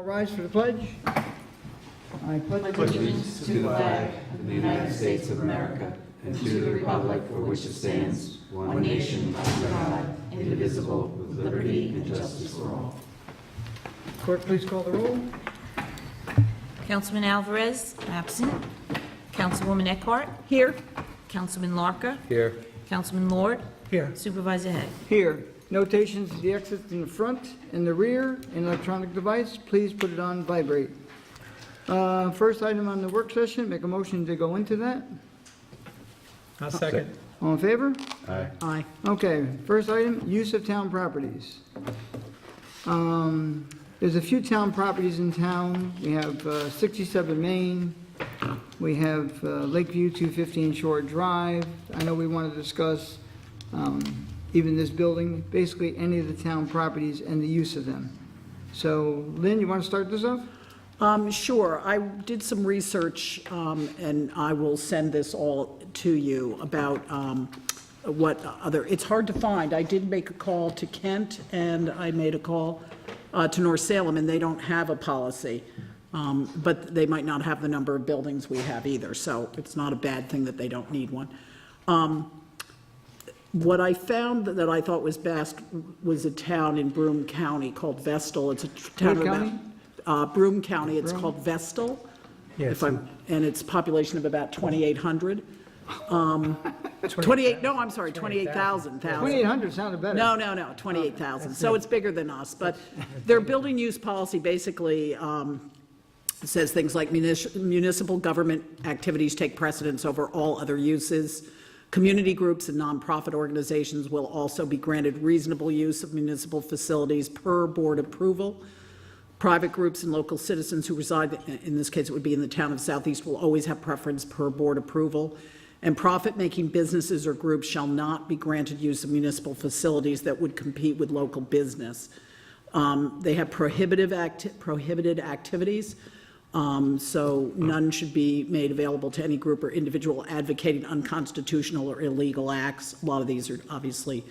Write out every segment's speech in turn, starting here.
rise for the pledge. I pledge allegiance to the flag of the United States of America and to the republic for which it stands, one nation, under God, indivisible, with liberty and justice for all. Clerk, please call the roll. Councilman Alvarez, absent. Councilwoman Eckhart. Here. Councilman Larka. Here. Councilman Lord. Here. Supervisor Hay. Here. Notations to the exits in the front and the rear. An electronic device, please put it on vibrate. First item on the work session, make a motion to go into that. I'll second. All in favor? Aye. Aye. Okay, first item, use of town properties. There's a few town properties in town. We have 67 Main. We have Lakeview 215 Shore Drive. I know we want to discuss even this building, basically any of the town properties and the use of them. So, Lynn, you want to start this off? Sure. I did some research, and I will send this all to you about what other, it's hard to find. I did make a call to Kent, and I made a call to North Salem, and they don't have a policy. But they might not have the number of buildings we have either, so it's not a bad thing that they don't need one. What I found that I thought was best was a town in Broome County called Vestal. It's a town What of county? Broome County. It's Broome? called Vestal. Yes. And it's population of about 2,800. 28. No, I'm sorry, 28,000. 2,800 sounded better. No, 28,000. So it's bigger than us. But their building use policy basically says things like municipal government activities take precedence over all other uses. Community groups and nonprofit organizations will also be granted reasonable use of municipal facilities per board approval. Private groups and local citizens who reside, in this case it would be in the town of Southeast, will always have preference per board approval. And profit-making businesses or groups shall not be granted use of municipal facilities that would compete with local business. They have prohibited activities, so none should be made available to any group or individual advocating unconstitutional or illegal acts. A lot of these are obviously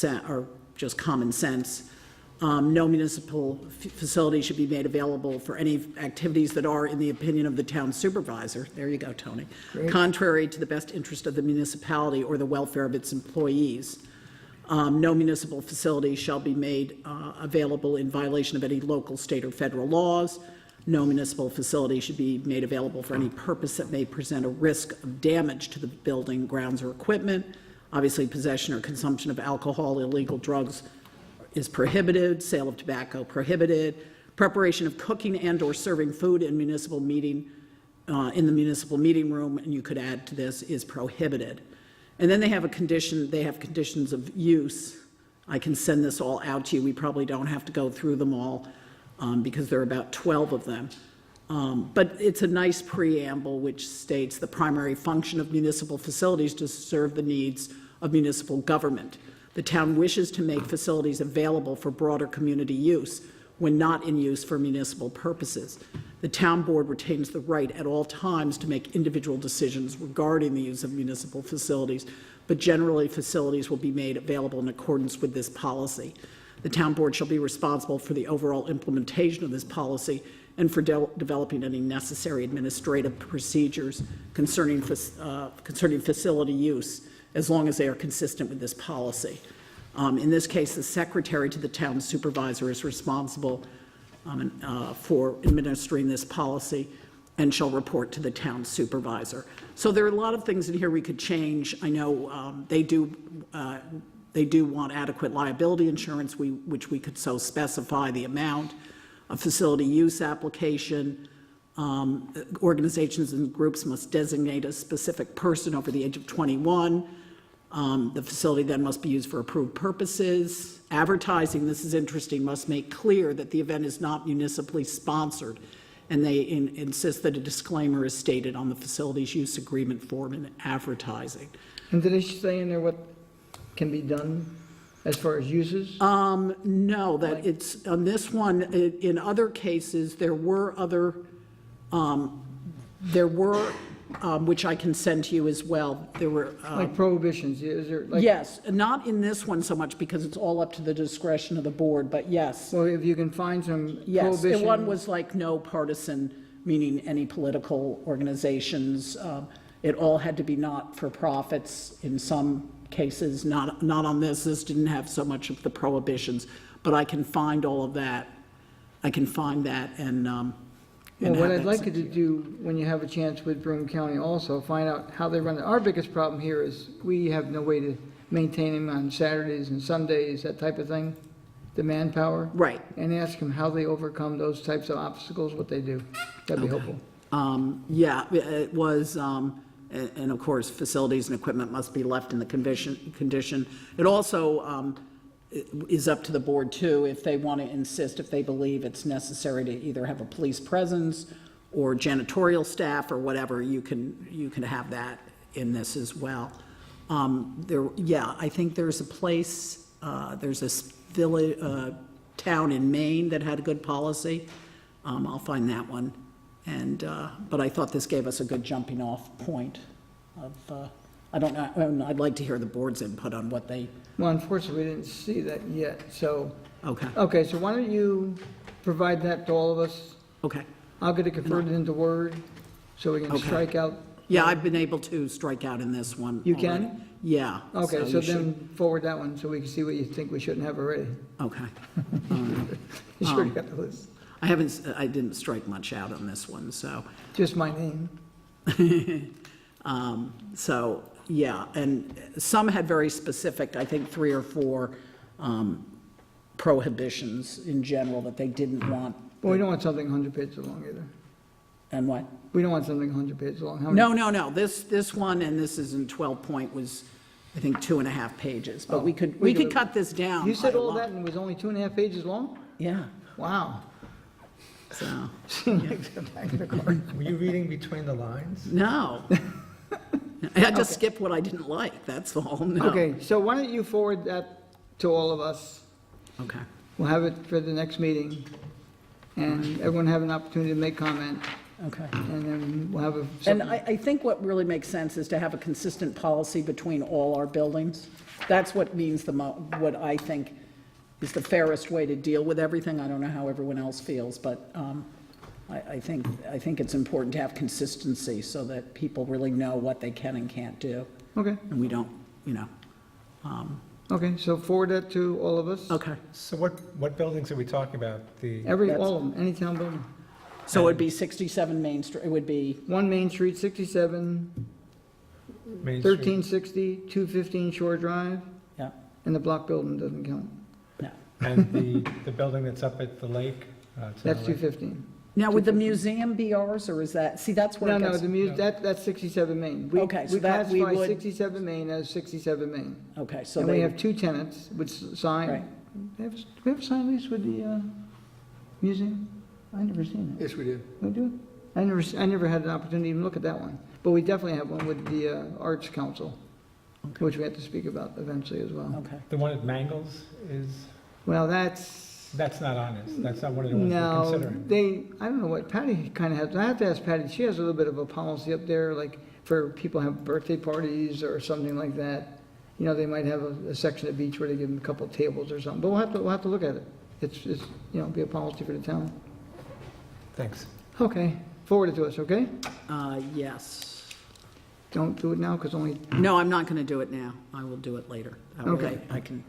are just common sense. No municipal facility should be made available for any activities that are, in the opinion of the town supervisor, there you go, Tony, contrary to the best interest of the municipality or the welfare of its employees. No municipal facility shall be made available in violation of any local, state, or federal laws. No municipal facility should be made available for any purpose that may present a risk of damage to the building, grounds, or equipment. Obviously, possession or consumption of alcohol, illegal drugs is prohibited. Sale of tobacco prohibited. Preparation of cooking and/or serving food in municipal meeting, in the municipal meeting room, and you could add to this, is prohibited. And then they have a condition. They have conditions of use. I can send this all out to you. We probably don't have to go through them all. Because there are about 12 of them. But it's a nice preamble which states the primary function of municipal facilities to serve the needs of municipal government. The town wishes to make facilities available for broader community use when not in use for municipal purposes. The town board retains the right at all times to make individual decisions regarding the use of municipal facilities, but generally facilities will be made available in accordance with this policy. The town board shall be responsible for the overall implementation of this policy and for developing any necessary administrative procedures concerning facility use, as long as they are consistent with this policy. In this case, the secretary to the town supervisor is responsible for administering this policy and shall report to the town supervisor. So there are a lot of things in here we could change. I know they do want adequate liability insurance, which we could so specify the amount. A facility use application. Organizations and groups must designate a specific person over the age of 21. The facility then must be used for approved purposes. Advertising, this is interesting, must make clear that the event is not municipally sponsored, and they insist that a disclaimer is stated on the facility's use agreement form in advertising. And did they say in there what can be done as far as uses? No, that it's on this one. In other cases, there were which I can send to you as well. There were, Like prohibitions, is there, like, yes, not in this one so much because it's all up to the discretion of the board, but yes. well, if you can find some Yes, prohibition. and one was like no partisan, meaning any political organizations. It all had to be not-for-profits in some cases, not on this. This didn't have so much of the prohibitions, but I can find all of that. I can find that and Well, what have I'd that like sent you to do, when you have a chance with Broome County also, find out how they run it. Our biggest problem here is we have no way to maintain them on Saturdays and Sundays, that type of thing, the manpower. Right. And ask them how they overcome those types of obstacles, what they do. That'd be helpful. Yeah, it was, and of course, facilities and equipment must be left in the condition. It also is up to the board too, if they want to insist, if they believe it's necessary to either have a police presence or janitorial staff or whatever, you can have that in this as well. Yeah, I think there's a place, there's this village, town in Maine that had a good policy. I'll find that one. And, but I thought this gave us a good jumping off point of, I don't know, I'd like to hear the board's input on what they, Well, unfortunately, we didn't see that yet, so. okay, Okay, so why don't you provide that to all of us? okay. I'll get it converted into Word, so we can Okay. strike out. Yeah, I've been able to strike out in this one. You already. can? Yeah. Okay, so you should- then forward that one, so we can see what you think we shouldn't have already. Okay. You sure you got the list? I didn't strike much out on this one, so. Just my name. So, yeah, and some had very specific, I think 3 or 4 prohibitions in general that they didn't want. Well, we don't want something 100 pages long either. And what? We don't want something 100 pages long. How many- No. This one, and this is in 12 point, was, I think, 2.5 pages. But Oh, we could we do- cut this down. You said by a all lot. that and it was only 2.5 pages long? Yeah, Wow. so, Seemed like the back of the card. Were you reading between the lines? no. I just skipped what I didn't like, that's all, no. Okay, so why don't you forward that to all of us? Okay, We'll have it for the next meeting, and everyone have an opportunity to make comment, okay. and then we'll have a. And I think what really makes sense is to have a consistent policy between all our buildings. That's what means what I think is the fairest way to deal with everything. I don't know how everyone else feels, but I think it's important to have consistency so that people really know what they can and can't do, Okay, and we don't, okay, so forward that to all of us. okay. So what buildings are we talking about? All of them, any town building. So it would be 67 Main Street, it would be, 1 Main Street, 67, Main Street? 1360, 215 Shore Drive, yeah, and the block building doesn't count. no. And the building that's up at the lake? To the That's lake? 215. Now, would the museum be ours, or is that, see, that's where No, it gets. no, that's 67 Main. Okay, so that we We classify would- 67 Main as 67 Main. Okay, so And we they, have 2 tenants which sign. Right. Do we have a sign lease with the museum? I never seen it. Yes, we do. We do? I never had an opportunity to even look at that one. But we definitely have one with the Arts Council, which we have to speak about eventually as well. okay. The one at Mangles is, Well, that's, that's not on this. That's not one of the ones we're no, considering. I don't know what, Patty kind of has, I have to ask Patty, she has a little bit of a policy up there, like for people who have birthday parties or something like that. You know, they might have a section of beach where they give them a couple of tables or something, but we'll have to look at it. It's, be a policy for the town. Thanks. Okay, forward it to us, okay? Yes. Don't do it now, because only, No, I'm not going to do it now. I will do it later. That way Okay. I can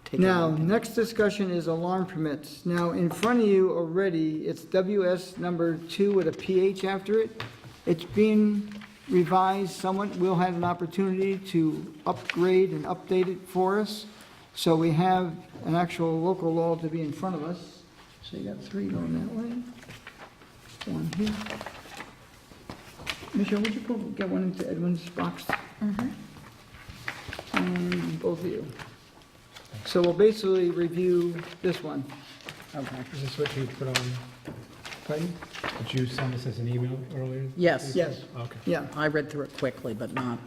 take it. now, out. next discussion is alarm permits. Now, in front of you already, it's WS number 2 with a PH after it. It's being revised somewhat. We'll have an opportunity to upgrade and update it for us. So we have an actual local law to be in front of us. So you got 3 going that way. 1 here. Michelle, would you get one into Edwin's box? And both of you. So we'll basically review this one. Okay. Is this what you put on, Pardon? did you send this as an email earlier? Yes. Yes, Okay. yeah. I read through it quickly, but not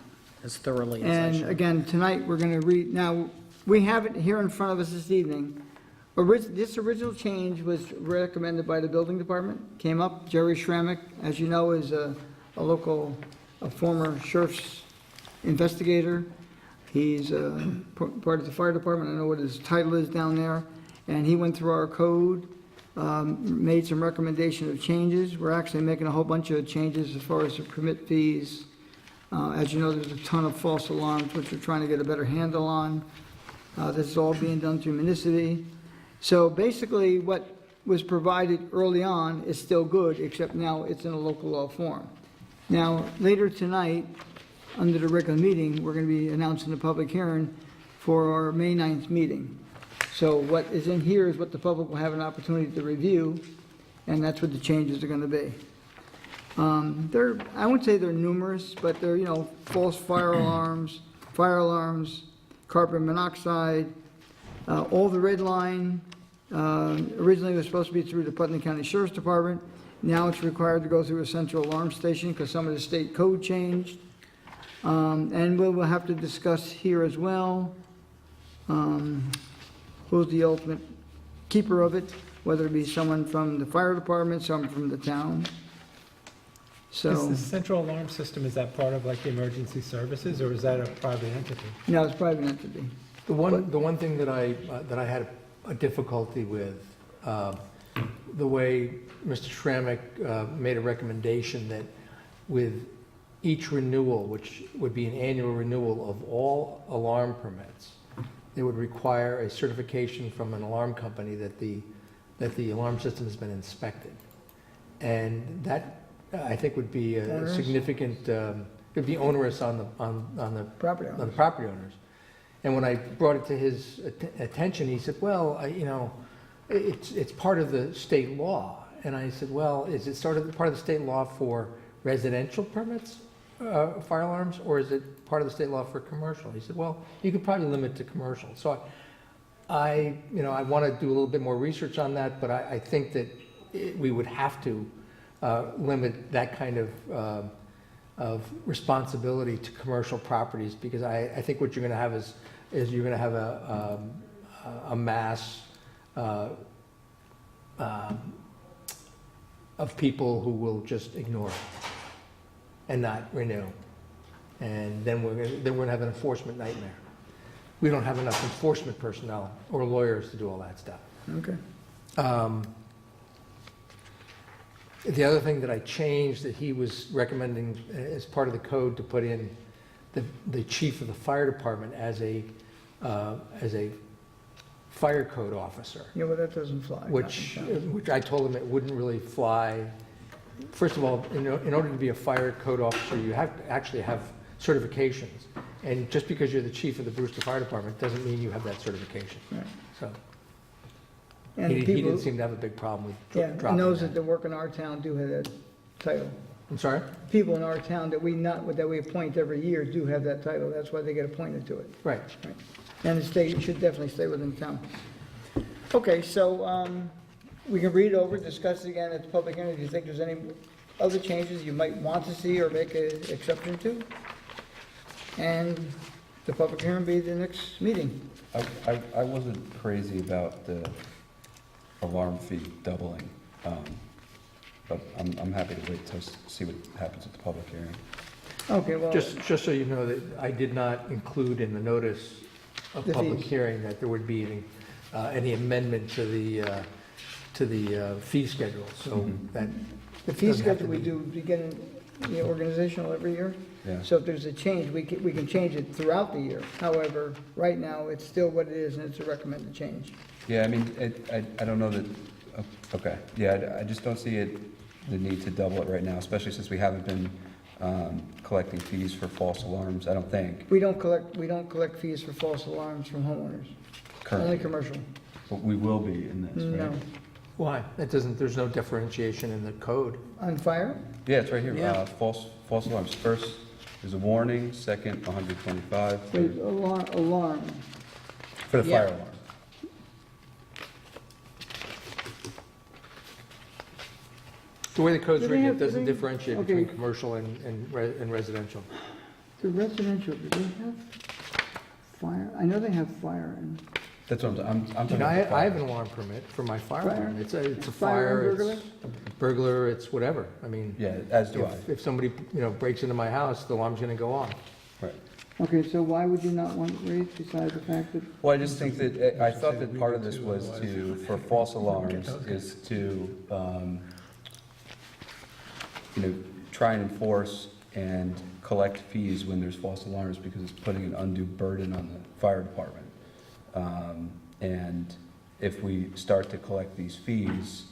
as thoroughly as I And should. again, tonight, we're going to read, now, we have it here in front of us this evening. This original change was recommended by the building department, came up. Jerry Schrammick, as you know, is a local a former sheriff's investigator. He's part of the fire department. I know what his title is down there. And he went through our code, made some recommendation of changes. We're actually making a whole bunch of changes as far as the permit fees. As you know, there's a ton of false alarms, which we're trying to get a better handle on. This is all being done through municipality. So basically, what was provided early on is still good, except now it's in a local law form. Now, later tonight, under the regular meeting, we're going to be announcing the public hearing for our May 9th meeting. So what is in here is what the public will have an opportunity to review, and that's what the changes are going to be. I wouldn't say they're numerous, but they're, false fire alarms, carbon monoxide, all the red line. Originally, it was supposed to be through the Putnam County Sheriff's Department. Now it's required to go through a central alarm station because some of the state code changed. And we'll have to discuss here as well, who's the ultimate keeper of it, whether it be someone from the fire department, someone from the town. Is So, the central alarm system, is that part of like the emergency services, or is that a private entity? no, it's private entity. The one thing that I had a difficulty with, the way Mr. Schrammick made a recommendation that with each renewal, which would be an annual renewal of all alarm permits, they would require a certification from an alarm company that the alarm system has been inspected. And that, I think, would be a Onerous? significant, it'd be onerous on the Property on the owners. property owners. And when I brought it to his attention, he said, well, it's part of the state law. And I said, well, is it part of the state law for residential permits, fire alarms, or is it part of the state law for commercial? He said, well, you could probably limit to commercial. So I want to do a little bit more research on that, but I think that we would have to limit that kind of responsibility to commercial properties, because I think what you're going to have is you're going to have a mass of people who will just ignore it and not renew, and then we're going to have an enforcement nightmare. We don't have enough enforcement personnel or lawyers to do all that stuff. Okay. The other thing that I changed that he was recommending as part of the code to put in the chief of the fire department as a fire code officer, Yeah, well, that doesn't fly. which I told him it wouldn't really fly. First of all, in order to be a fire code officer, you have to actually have certifications. And just because you're the chief of the Brewster Fire Department doesn't mean you have that certification. Right. So And he people, didn't seem to have a big problem with yeah, dropping and those that. that work in our town do have that title. I'm sorry? People in our town that we appoint every year do have that title. That's why they get appointed to it. Right. Right. And the state should definitely stay within town. Okay, so we can read over, discuss it again at the public hearing. If you think there's any other changes you might want to see or make an exception to. And the public hearing be the next meeting. I wasn't crazy about the alarm fee doubling, but I'm happy to wait to see what happens at the public hearing. Okay, well, Just so you know that I did not include in the notice of The public fees. hearing that there would be any amendment to the fee schedule, so that. the fee doesn't have to schedule we be- do, we get in the organizational every year. Yeah. So if there's a change, we can change it throughout the year. However, right now, it's still what it is, and it's a recommended change. Yeah, I mean, I don't know that, okay, yeah, I just don't see the need to double it right now, especially since we haven't been collecting fees for false alarms, I don't think, We don't collect fees for false alarms from homeowners, only currently. commercial. But we will be in this, No. right? Why? There's no differentiation in the code. On fire? Yeah, it's right here, Yeah. false alarms. First, there's a warning, second, 125, There's alarm. for the Yeah. fire alarm. The way the code's Do they written, have- it doesn't do they- differentiate okay. between commercial and residential. The residential, do they have fire? I know they have fire and That's what I'm talking You know, about. I have an alarm permit for my fire Fire? alarm. It's a Fire and fire, burglar? burglar, it's whatever. I mean, Yeah, as do I. if somebody, breaks into my house, the alarm's gonna go off. Right. Okay, so why would you not want it raised besides the fact that, Well, I just think that, I thought that part of this was for false alarms, is to, try and enforce and collect fees when there's false alarms, because it's putting an undue burden on the fire department. And if we start to collect these fees,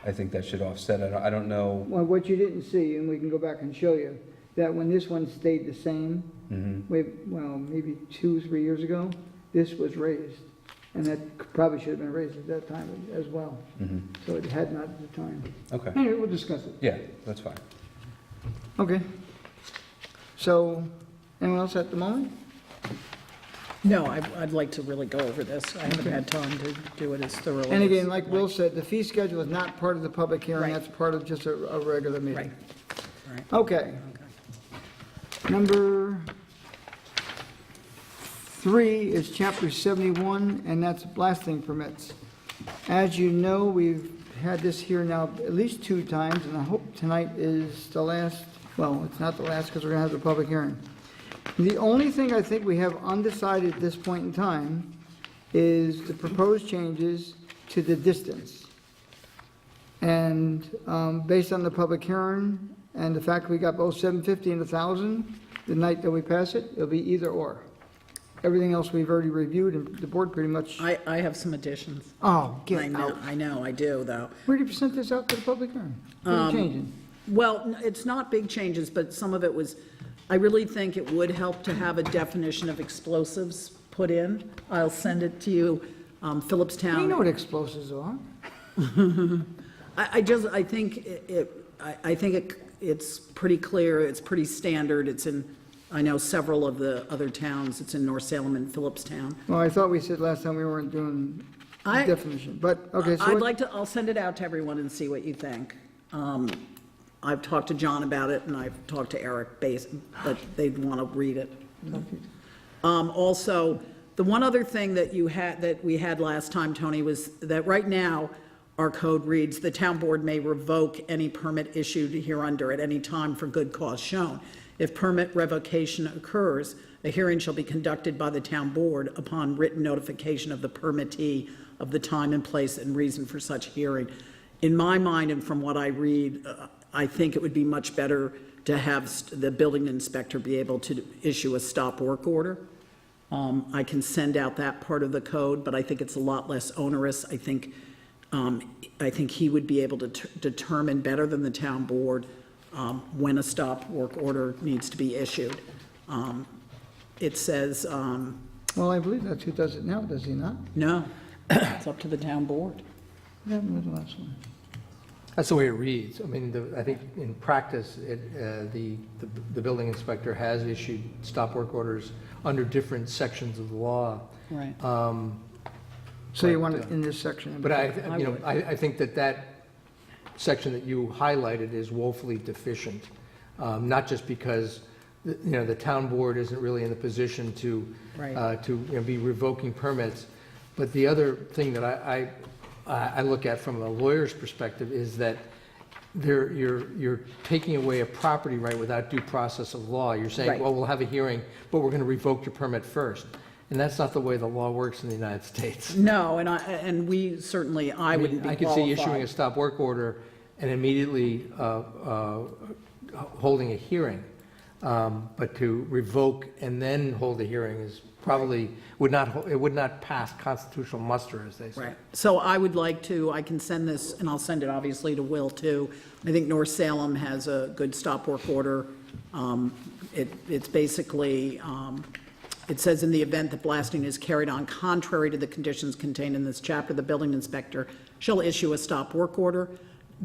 I think that should offset it. I don't know. well, what you didn't see, and we can go back and show you, that when this one stayed the same, maybe 2 or 3 years ago, this was raised. And that probably should have been raised at that time as well. So it had not at the time. Okay, Anyway, we'll discuss it. yeah, that's fine. Okay. So, anyone else at the moment? No, I'd like to really go over this. I haven't had time to do it as thoroughly. And again, as- like Will said, the fee schedule is not part of the public hearing, Right. that's part of just a regular Right, meeting. right. Okay. Number 3 is Chapter 71, and that's blasting permits. As you know, we've had this here now at least 2 times, and I hope tonight is the last, well, it's not the last because we're going to have the public hearing. The only thing I think we have undecided at this point in time is the proposed changes to the distance. And based on the public hearing and the fact we got both 750 and 1,000, the night that we pass it, it'll be either or. Everything else we've already reviewed, and the board pretty much, I have some additions. oh, I get know, out. I know, I do, though. Where did you present this out to the public hearing? What are you changing? Well, it's not big changes, but some of it was, I really think it would help to have a definition of explosives put in. I'll send it to you, Phillipstown. You know what explosives are. I think it's pretty clear, it's pretty standard, it's in, I know several of the other towns, it's in North Salem and Phillipstown. Well, I thought we said last time we weren't doing I- definition, but, okay, so I'd what- like to, I'll send it out to everyone and see what you think. I've talked to John about it, and I've talked to Eric, but they'd want to read it. Also, the one other thing that we had last time, Tony, was that right now, our code reads, "The town board may revoke any permit issued hereunder at any time for good cause shown. If permit revocation occurs, a hearing shall be conducted by the town board upon written notification of the permittee of the time and place and reason for such hearing." In my mind, and from what I read, I think it would be much better to have the building inspector be able to issue a stop work order. I can send out that part of the code, but I think it's a lot less onerous. I think he would be able to determine better than the town board when a stop work order needs to be issued. It says, well, I believe that's who does it now, does he not? no, it's up to the town board. What happened with the last one? That's the way it reads. I mean, I think in practice, the building inspector has issued stop work orders under different sections of the law. Right. So you But, want it in this section? But I think that section that you highlighted is woefully deficient, not just because, the town board isn't really in the position to, Right. be revoking permits, but the other thing that I look at from a lawyer's perspective is that you're taking away a property right without due process of law. You're saying, Right. well, we'll have a hearing, but we're going to revoke your permit first. And that's not the way the law works in the United States. No, and we certainly, I wouldn't be I could qualified. see issuing a stop work order and immediately holding a hearing. But to revoke and then hold a hearing is probably, it would not pass constitutional muster, as they say. Right. So I would like to, I can send this, and I'll send it obviously to Will too. I think North Salem has a good stop work order. It's basically, it says in the event that blasting is carried on contrary to the conditions contained in this chapter, the building inspector shall issue a stop work order.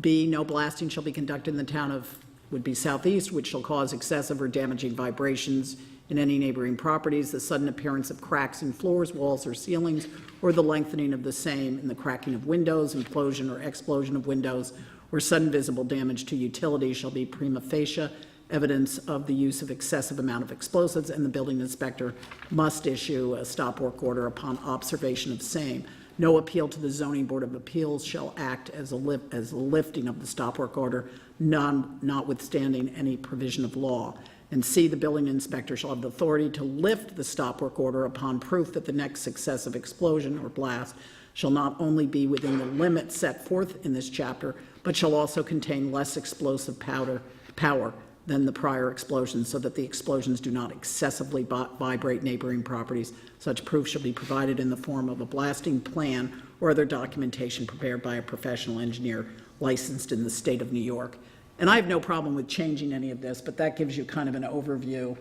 B, no blasting shall be conducted in the town of, would be southeast, which shall cause excessive or damaging vibrations in any neighboring properties, the sudden appearance of cracks in floors, walls, or ceilings, or the lengthening of the same in the cracking of windows, implosion or explosion of windows, or sudden visible damage to utilities shall be prima facie evidence of the use of excessive amount of explosives, and the building inspector must issue a stop work order upon observation of same. No appeal to the zoning board of appeals shall act as a lifting of the stop work order, notwithstanding any provision of law. And C, the building inspector shall have the authority to lift the stop work order upon proof that the next successive explosion or blast shall not only be within the limits set forth in this chapter, but shall also contain less explosive power than the prior explosions, so that the explosions do not excessively vibrate neighboring properties. Such proof shall be provided in the form of a blasting plan or other documentation prepared by a professional engineer licensed in the state of New York. And I have no problem with changing any of this, but that gives you kind of an overview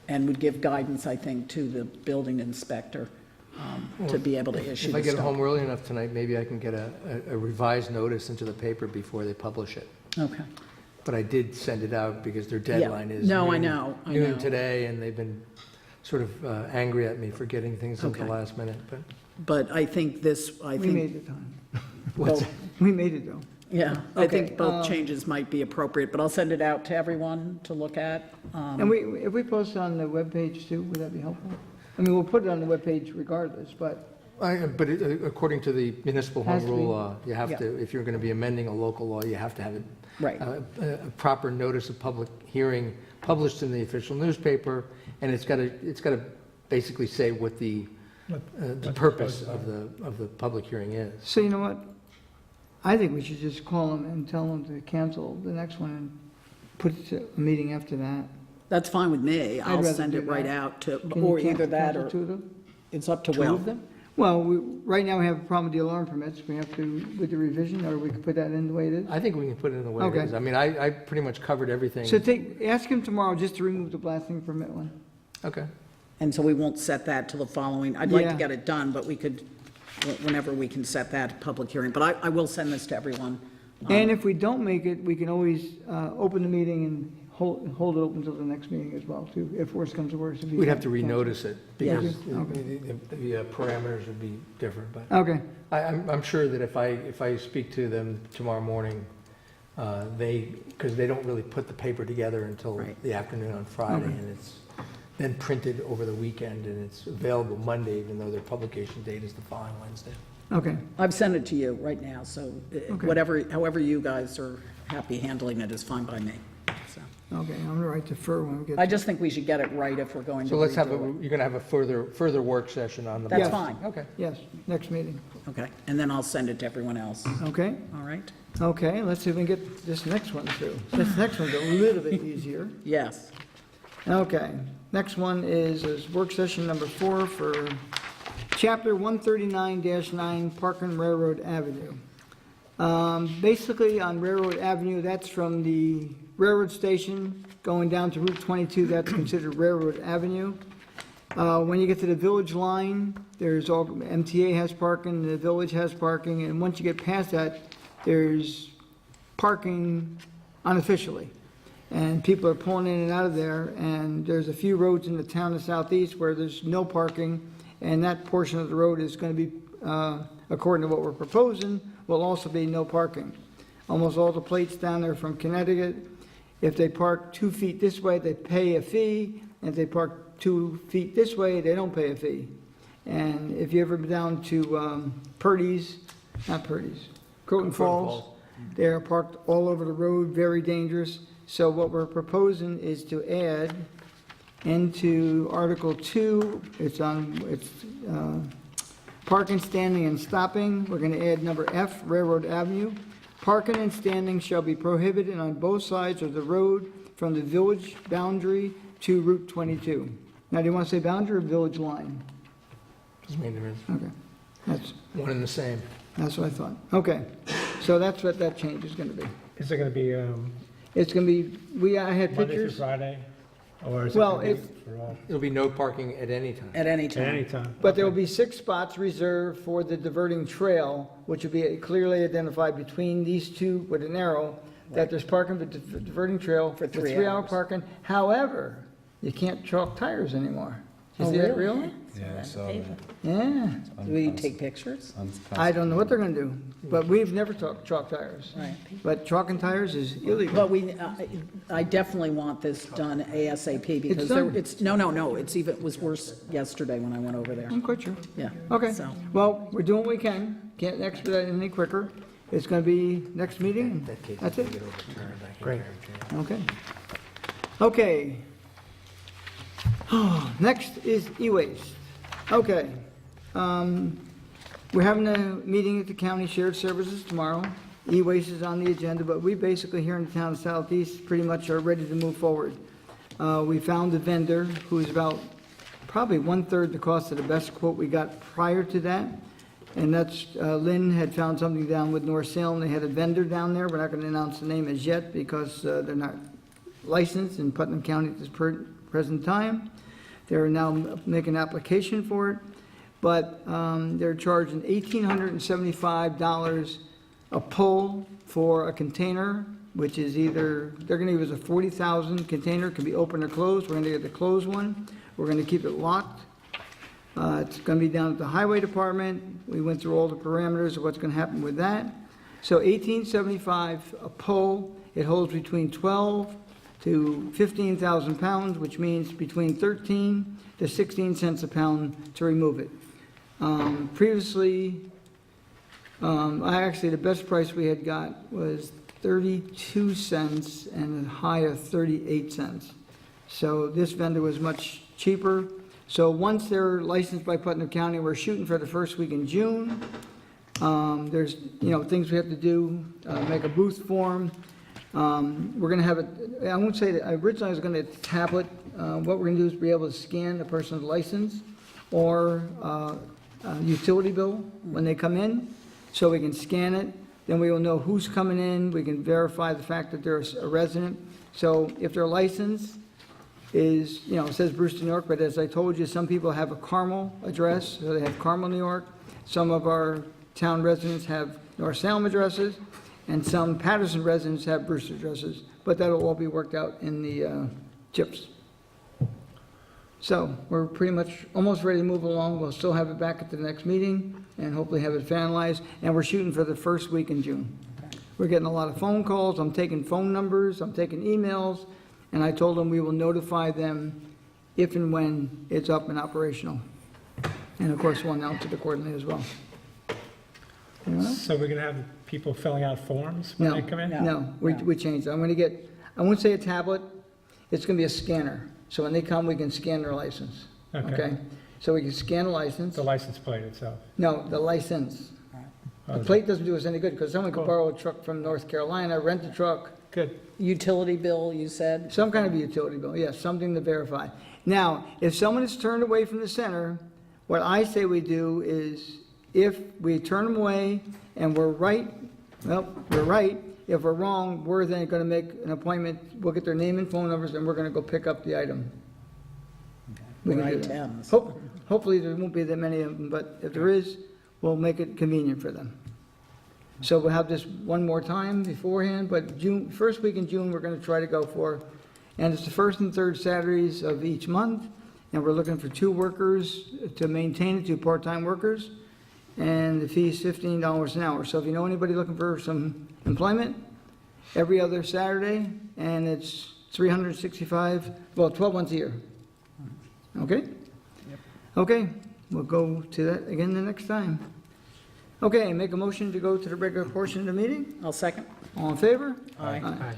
and would give guidance, I think, to the building inspector to be able to issue If the I get stop. home early enough tonight, maybe I can get a revised notice into the paper before they publish it. Okay. But I did send it out because their deadline is No, I noon- know, I noon know. today, and they've been sort of angry at me for getting things at the Okay. last minute, but But I think this, I We think, made it, Tom. what's, We made it, though. yeah, I Okay, think both changes might be appropriate, but I'll send it out to everyone to look at. And if we post it on the webpage too, would that be helpful? I mean, we'll put it on the webpage regardless, but, according to the municipal Has home to be. rule law, you have Yeah. to, if you're going to be amending a local law, you have to have it Right. a proper notice of public hearing published in the official newspaper, and it's got to basically say what the purpose of the public hearing is. so you know what? I think we should just call them and tell them to cancel the next one and put it to a meeting after that. That's fine with me. I'll rather send do it right that. out to, Can you or either that cancel or, two of them? it's up to Two Will. of them? Well, right now we have a problem with the alarm permits. We have to, with the revision, or we could put that in the way it is. I think we can put it in the way it Okay. is. I mean, I pretty much covered everything. So ask him tomorrow just to remove the blasting permit one. Okay. And so we won't set that till the following, I'd like to Yeah. get it done, but we could, whenever we can set that public hearing. But I will send this to everyone. And if we don't make it, we can always open the meeting and hold it open until the next meeting as well, too, if worse comes to worse. if you We'd have to can't- renotice it because Okay. the parameters would be different, but Okay, I'm sure that if I speak to them tomorrow morning, because they don't really put the paper together until Right. the afternoon on Friday, Okay. and it's then printed over the weekend, and it's available Monday, even though their publication date is the following Wednesday. okay. I've sent it to you right now, so Okay. however you guys are happy handling it is fine by me. So Okay, I'm gonna write defer when we get. I just think we should get it right if we're going to So let's have, redo it. you're going to have a further work session on the. That's Yes. fine, Okay. Yes, next meeting. okay. And then I'll send it to everyone else, Okay, all right? okay, let's see if we can get this next one through. This next one's a little bit easier. Yes. Okay, next one is work session number 4 for Chapter 139-9 Park and Railroad Avenue. Basically, on Railroad Avenue, that's from the railroad station going down to Route 22, that's considered Railroad Avenue. When you get to the village line, there's all, MTA has parking, the village has parking, and once you get past that, there's parking unofficially. And people are pulling in and out of there, and there's a few roads in the town of Southeast where there's no parking, and that portion of the road is gonna be, according to what we're proposing, will also be no parking. Almost all the plates down there from Connecticut, if they park 2 feet this way, they pay a fee, and if they park 2 feet this way, they don't pay a fee. And if you ever been down to Purdy's, not Purdy's, Croton Falls, they are parked all over the road, very dangerous. So what we're proposing is to add into Article 2, it's parking, standing, and stopping. We're going to add number F, Railroad Avenue. Parking and standing shall be prohibited on both sides of the road from the village boundary to Route 22. Now, do you want to say boundary or village line? Doesn't mean there is Okay, that's one and the same. what I thought. Okay, so that's what that change is going to be. Is it going to be It's going to be, I had Monday through pictures. Friday? Or is it Well, going to if- be for all, There'll be no parking at any time. At any at any time. time? But there will Okay. be 6 spots reserved for the diverting trail, which will be clearly identified between these two with an arrow, that there's parking for the diverting trail For for 3 3-hour hours. parking. However, you can't chalk tires anymore. Is that real? Yeah, so. Yeah. Do we take pictures? I don't know what they're gonna do, but we've never talked chalk tires. Right. But chalking tires is illegal. But I definitely want this done ASAP because done. it was worse yesterday when I went over there. I'm quite sure. Yeah. Okay, So- well, we're doing what we can, can't expedite it any quicker. It's gonna be next meeting, That case that's is it? gonna get overturned. I can Great. guarantee it. Okay. Okay. Next is e-waste. Okay. We're having a meeting at the County Shared Services tomorrow. E-waste is on the agenda, but we basically here in the town of Southeast pretty much are ready to move forward. We found a vendor who is about probably 1/3 the cost of the best quote we got prior to that. And that's, Lynn had found something down with North Salem. They had a vendor down there. We're not going to announce the name as yet because they're not licensed in Putnam County at this present time. They're now making an application for it, but they're charging $1,875 a pull for a container, which is either, they're going to use a 40,000 container, can be open or closed. We're going to get the closed one. We're going to keep it locked. It's going to be down at the Highway Department. We went through all the parameters of what's going to happen with that. So $1,875 a pull. It holds between 12 to 15,000 pounds, which means between 13 to 16 cents a pound to remove it. Previously, the best price we had got was 32 cents and a high of 38 cents. So this vendor was much cheaper. So once they're licensed by Putnam County, we're shooting for the first week in June. There's, things we have to do, make a booth form. We're gonna have I won't say that, originally I was gonna tablet. What we're gonna do is be able to scan the person's license or utility bill when they come in, so we can scan it. Then we will know who's coming in. We can verify the fact that they're a resident. So if their license is, it says Brewster, New York, but as I told you, some people have a Carmel address, so they have Carmel, New York. Some of our town residents have North Salem addresses, and some Patterson residents have Brewster addresses, but that'll all be worked out in the chips. So we're pretty much almost ready to move along. We'll still have it back at the next meeting and hopefully have it finalized, and we're shooting for the first week in June. We're getting a lot of phone calls. I'm taking phone numbers, I'm taking emails, and I told them we will notify them if and when it's up and operational. And of course, we'll announce it accordingly as well. So we're going to have people filling out forms when they come in? No, we changed it. I'm going to get, I won't say a tablet, it's going to be a scanner. So when they come, we can scan their license. Okay? So we can scan a license. The license plate itself? No, the license. The plate doesn't do us any good because someone could borrow a truck from North Carolina, rent a truck. Good. Utility bill, you said? Some kind of a utility bill, yes, something to verify. Now, if someone is turned away from the center, what I say we do is, if we turn them away and we're right, well, we're right. If we're wrong, we're then going to make an appointment. We'll get their name and phone numbers, and we're going to go pick up the item. We can do Right, that. Thames. Hopefully, there won't be that many of them, but if there is, we'll make it convenient for them. So we'll have this one more time beforehand, but June, first week in June, we're going to try to go for, and it's the first and third Saturdays of each month, and we're looking for 2 workers to maintain it, 2 part-time workers, and the fee is $15 an hour. So if you know anybody looking for some employment, every other Saturday, and it's 365, well, 12 months a year. Okay? Okay, we'll go to that again the next time. Okay, make a motion to go to the regular portion of the meeting. I'll second. All in favor? Aye. Aye.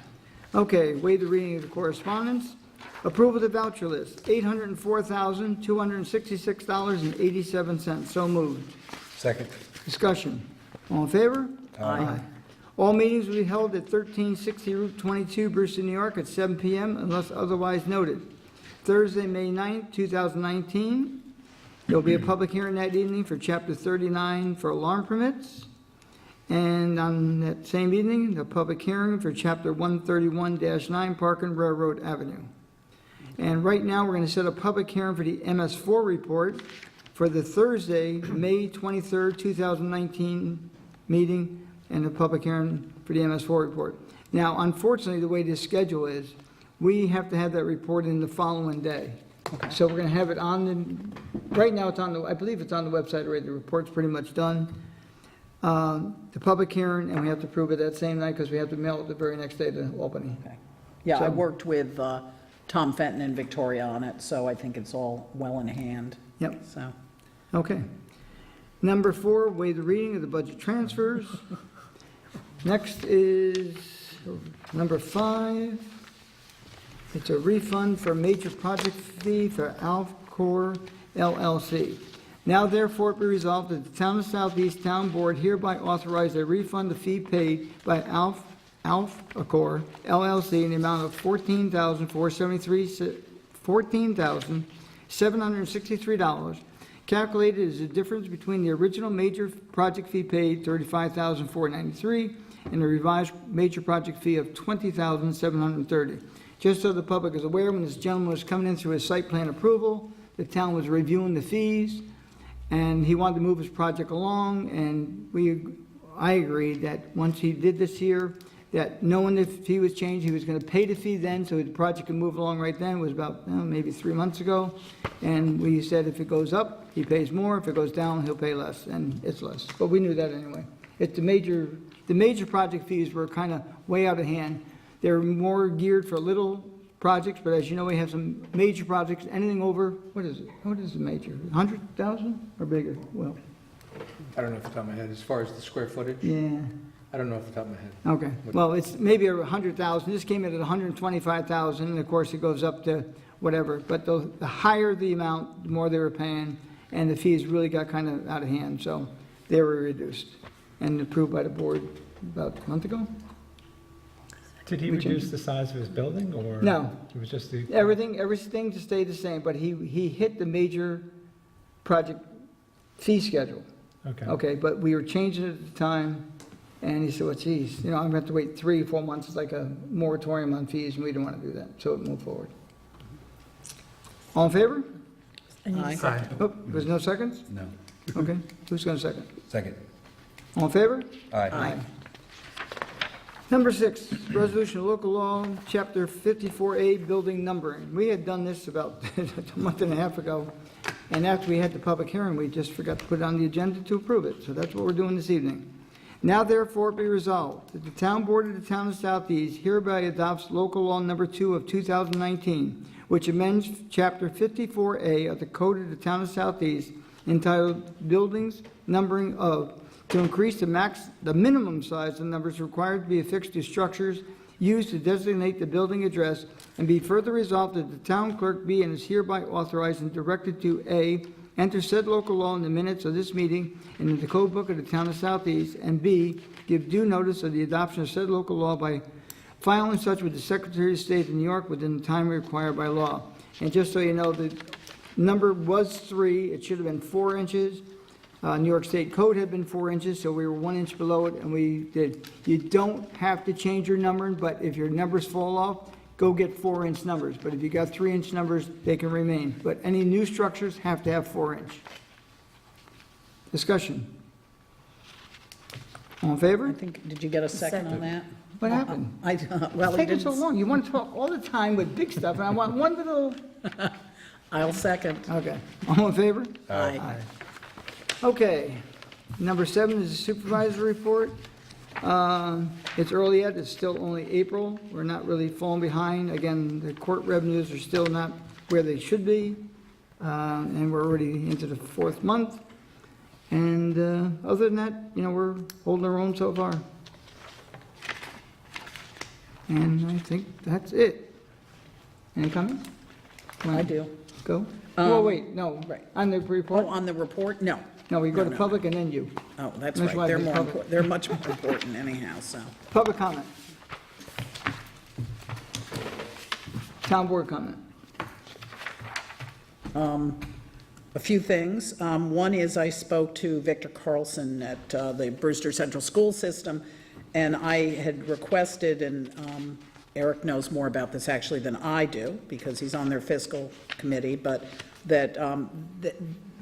Okay, waive the reading of the correspondence. Approval of the voucher list, $804,266.87. So moved. Second. Discussion. All in favor? Aye. All meetings will be held at 1360 Route 22, Brewster, New York, at 7 p.m. unless otherwise noted. Thursday, May 9th, 2019. There'll be a public hearing that evening for Chapter 39 for alarm permits. And on that same evening, the public hearing for Chapter 131-9 Park and Railroad Avenue. And right now, we're going to set a public hearing for the MS4 report for the Thursday, May 23rd, 2019 meeting, and a public hearing for the MS4 report. Now, unfortunately, the way this schedule is, we have to have that report in the following day. So we're gonna have it on the, right now it's on the, I believe it's on the website already, the report's pretty much done. The public hearing, and we have to prove it that same night, because we have to mail it the very next day to Albany. Okay. Yeah, I So- worked with Tom Fenton and Victoria on it, so I think it's all well in hand. Yep, So, okay. Number 4, waive the reading of the budget transfers. Next is number 5. It's a refund for major project fee for Alcor LLC. Now therefore be resolved that the Town of Southeast Town Board hereby authorize a refund of fee paid by Alcor LLC in the amount of $14,763, calculated as the difference between the original major project fee paid, $35,493, and the revised major project fee of $20,730. Just so the public is aware, when this gentleman was coming in through his site plan approval, the town was reviewing the fees, and he wanted to move his project along, and I agreed that once he did this here, that knowing if he was changed, he was gonna pay the fee then, so the project could move along right then. It was about, maybe 3 months ago. And we said if it goes up, he pays more, if it goes down, he'll pay less, and it's less. But we knew that anyway. It's the major project fees were kind of way out of hand. They're more geared for little projects, but as you know, we have some major projects, anything over, what is it? What is the major? 100,000 or bigger? Well, I don't know off the top of my head, as far as the square footage, yeah. I don't know off the top of my head. Okay, well, it's maybe 100,000, this came in at 125,000, and of course it goes up to whatever, but the higher the amount, the more they were paying, and the fees really got kind of out of hand, so they were reduced and approved by the board about a month ago. Did he We reduce changed- the size of his building, or? No. It was just the? Everything to stay the same, but he hit the major project fee schedule, Okay. okay, but we were changing it at the time, and he said, well, geez, I'm gonna have to wait 3 or 4 months, it's like a moratorium on fees, and we didn't want to do that, so it moved forward. All in favor? I need a Aye. second. Oh, there's no seconds? No. Okay, who's going to second? Second. All in favor? Aye. Number 6, resolution of local law, chapter 54A, building numbering. We had done this about a month and a half ago, and after we had the public hearing, we just forgot to put it on the agenda to approve it, so that's what we're doing this evening. Now therefore be resolved that the town board of the town of Southeast hereby adopts local law number 2 of 2019, which amends chapter 54A of the code of the town of Southeast entitled Buildings Numbering of, to increase the minimum size of numbers required to be affixed to structures used to designate the building address, and be further resolved that the town clerk be and is hereby authorized and directed to A, enter said local law in the minutes of this meeting and in the code book of the town of Southeast, and B, give due notice of the adoption of said local law by filing such with the Secretary of State of New York within the time required by law. And just so you know, the number was 3, it should have been 4 inches. New York State code had been 4 inches, so we were 1 inch below it, and we did. You don't have to change your numbering, but if your numbers fall off, go get 4-inch numbers. But if you got 3-inch numbers, they can remain. But any new structures have to have 4-inch. Discussion. All in favor? I think, did you get a second on that? What happened? Well, It's he taking so didn't. long. You want to talk all the time with big stuff, and I want one little... I'll second. Okay. All in favor? Aye. Okay. Number 7 is the supervisor report. It's early yet, it's still only April. We're not really falling behind. Again, the court revenues are still not where they should be, and we're already into the 4th month. And other than that, we're holding our own so far. And I think that's it. Any comments? I do. Go? Oh, wait, no. right. On the report? Oh, on the report? No. No, we go No, to no, public and then you. Oh, that's That's why right. They're they more, public. they're much more important anyhow, so. Public comment. Town board comment. A few things. One is I spoke to Victor Carlson at the Brewster Central School System, and I had requested, and Eric knows more about this actually than I do, because he's on their fiscal committee, but that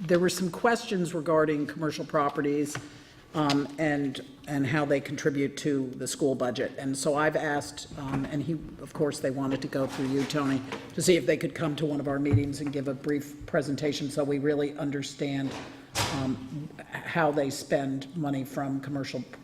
there were some questions regarding commercial properties and how they contribute to the school budget. And so I've asked, and he, of course, they wanted to go through you, Tony, to see if they could come to one of our meetings and give a brief presentation so we really understand how they spend money from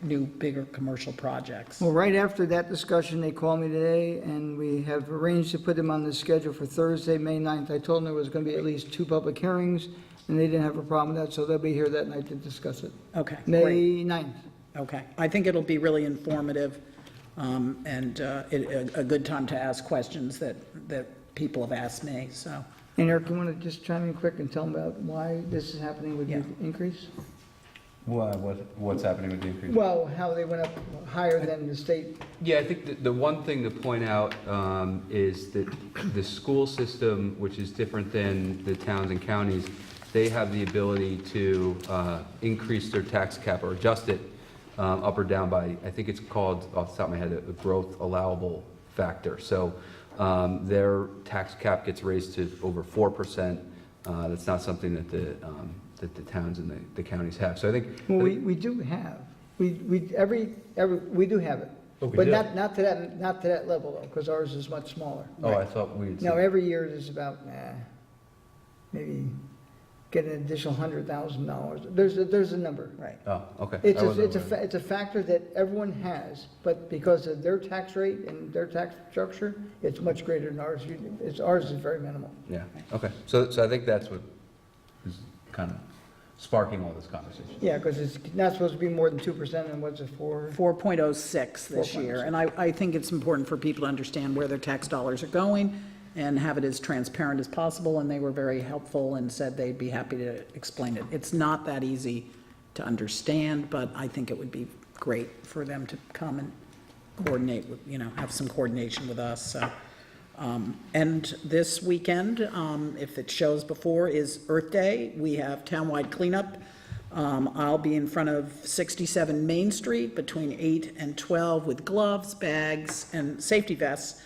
new, bigger commercial projects. Well, right after that discussion, they called me today, and we have arranged to put them on the schedule for Thursday, May 9th. I told them there was going to be at least 2 public hearings, and they didn't have a problem with that, so they'll be here that night to discuss it. Okay, great. May 9th. Okay, I think it'll be really informative, and a good time to ask questions that people have asked me, so. And Eric, you want to just chime in quick and tell them about why this is happening with the Yeah. increase? What's happening with the increase? Well, how they went up higher than the state. Yeah, I think the one thing to point out is that the school system, which is different than the towns and counties, they have the ability to increase their tax cap or adjust it up or down by, I think it's called, off the top of my head, a growth allowable factor. So their tax cap gets raised to over 4%. That's not something that the towns and the counties have. So I think. Well, we do have, we do have it. Oh, we But do? not to that level though, because ours is much smaller. Oh, I thought we'd. No, every year there's about, maybe get an additional $100,000. There's a number. Right. Oh, okay. It's I wasn't a aware. it's a factor that everyone has, but because of their tax rate and their tax structure, it's much greater than ours. Ours is very minimal. Yeah, okay. So I think that's what is kind of sparking all this conversation. Yeah, because it's not supposed to be more than 2%, and what's it for? 4.06 this year, 4.06. and I think it's important for people to understand where their tax dollars are going and have it as transparent as possible, and they were very helpful and said they'd be happy to explain it. It's not that easy to understand, but I think it would be great for them to come and coordinate, with have some coordination with us, so. And this weekend, if it shows before, is Earth Day. We have townwide cleanup. I'll be in front of 67 Main Street between 8 and 12 with gloves, bags, and safety vests.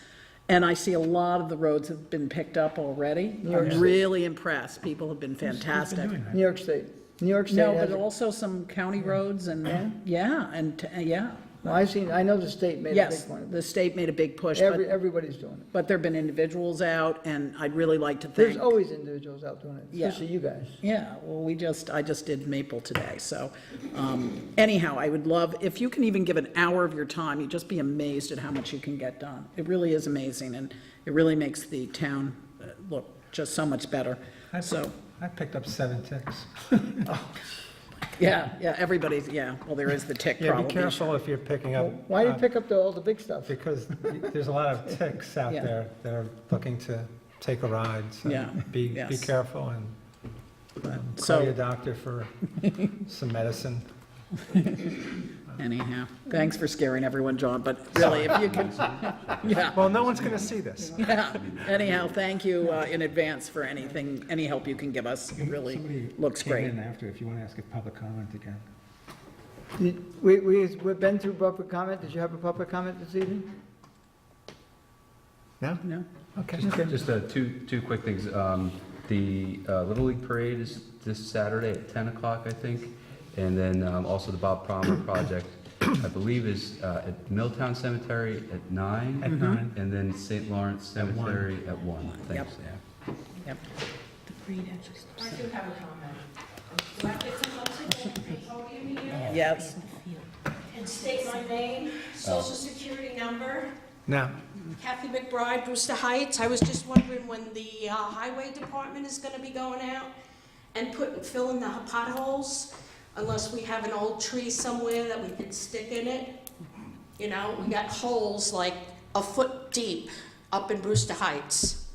And I see a lot of the roads have been picked up already. I'm really impressed. People have been fantastic. New York State. New York State No, has but it. also some county roads and, yeah. Well, I know the state made a Yes, big one. the state made a big push, but Everybody's doing it. there've been individuals out, and I'd really like to There's thank. always individuals out doing it, Yeah. especially you guys. Yeah, well, I just did Maple today, so, anyhow, I would love, if you can even give an hour of your time, you'd just be amazed at how much you can get done. It really is amazing, and it really makes the town look just so much better. So, I picked up 7 ticks. yeah, well, there is the tick Yeah, problem. be careful if you're picking up. Why do you pick up all the big stuff? Because there's a lot of ticks out Yeah. there that are looking to take a ride. So Yeah, be yes. careful and So- call your doctor for some medicine. Anyhow, thanks for scaring everyone, John, but really, if you could, yeah. Well, no one's going to see this. Yeah, anyhow, thank you in advance for anything, any help you can give us. It really looks great. Came in after, if you want to ask a public comment again. We've been through public comment. Did you have a public comment this evening? No? No? Okay. Just two quick things. The Little League Parade is this Saturday at 10 o'clock, I think. And then also the Bob Palmer Project, I believe, is at Milltown Cemetery at 9. At 9. And then St. Lawrence Cemetery at 1. Thanks, yeah. Yep. The parade actually starts I do have a comment. Do I have to come up to the podium here Yes, and state my name, social security number? Now, Kathy McBride, Brewster Heights. I was just wondering when the highway department is gonna be going out and filling the potholes, unless we have an old tree somewhere that we can stick in it. We got holes like a foot deep up in Brewster Heights.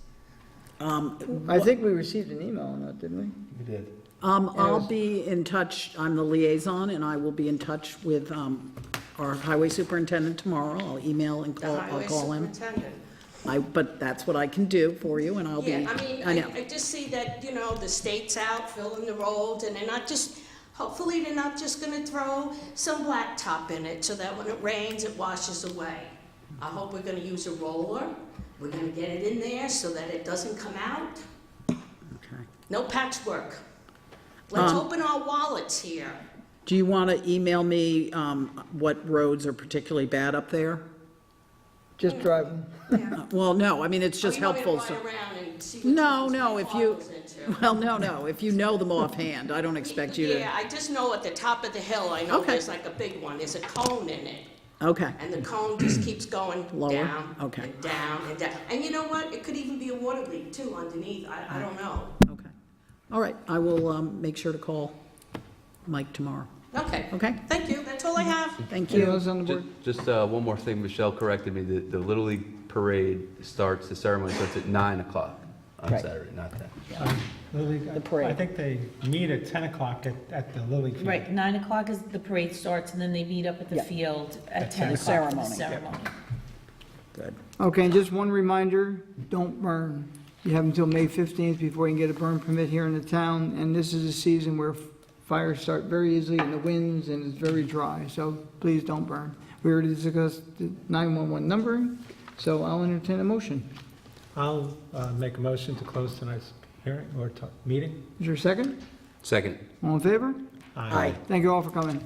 I think we received an email on that, didn't we? We did. I'll be in touch, I'm the liaison, and I will be in touch with our highway superintendent tomorrow. I'll email and The call, I'll highway call him. superintendent. But that's what I can do for you, and I'll be, Yeah, I mean, I know. I just see that, the state's out filling the road, and they're not just, hopefully they're not just gonna throw some blacktop in it so that when it rains, it washes away. I hope we're gonna use a roller, we're gonna get it in there so that it doesn't come out. Okay. No patchwork. Let's open our wallets here. Do you want to email me what roads are particularly bad up there? Just driving. Well, no, I mean, it's just Oh, you want me to helpful. ride around and see which No, ones no, my if car you, goes into? well, no, if you know them offhand, I don't expect you to. Yeah, I just know at the top of the hill, I know Okay. there's like a big one, there's a cone in it. Okay, And the cone just keeps going Lower? down Okay. and down and down. And you know what? It could even be a water leak too underneath. I don't know. okay. All right, I will make sure to call Mike tomorrow. Okay. Okay, Thank you. That's all I have. thank Anyone you. else on the board? Just one more thing, Michelle corrected me, the Little League parade starts, the ceremony starts at 9 o'clock on Right. Saturday, not 10. Lily, The parade. I think they meet at 10 o'clock at the Lily Field. Right, 9 o'clock is the parade starts, and then they meet up at the Yeah. field at At 10 10 o'clock for the o'clock. ceremony. Good. Okay, and just one reminder, don't burn. You have until May 15th before you can get a burn permit here in the town, and this is a season where fires start very easily in the winds and it's very dry, so please don't burn. We already discussed the 911 numbering, so I'll entertain a motion. I'll make a motion to close tonight's hearing or meeting. Is there a second? Second. All in favor? Aye. Thank you all for coming.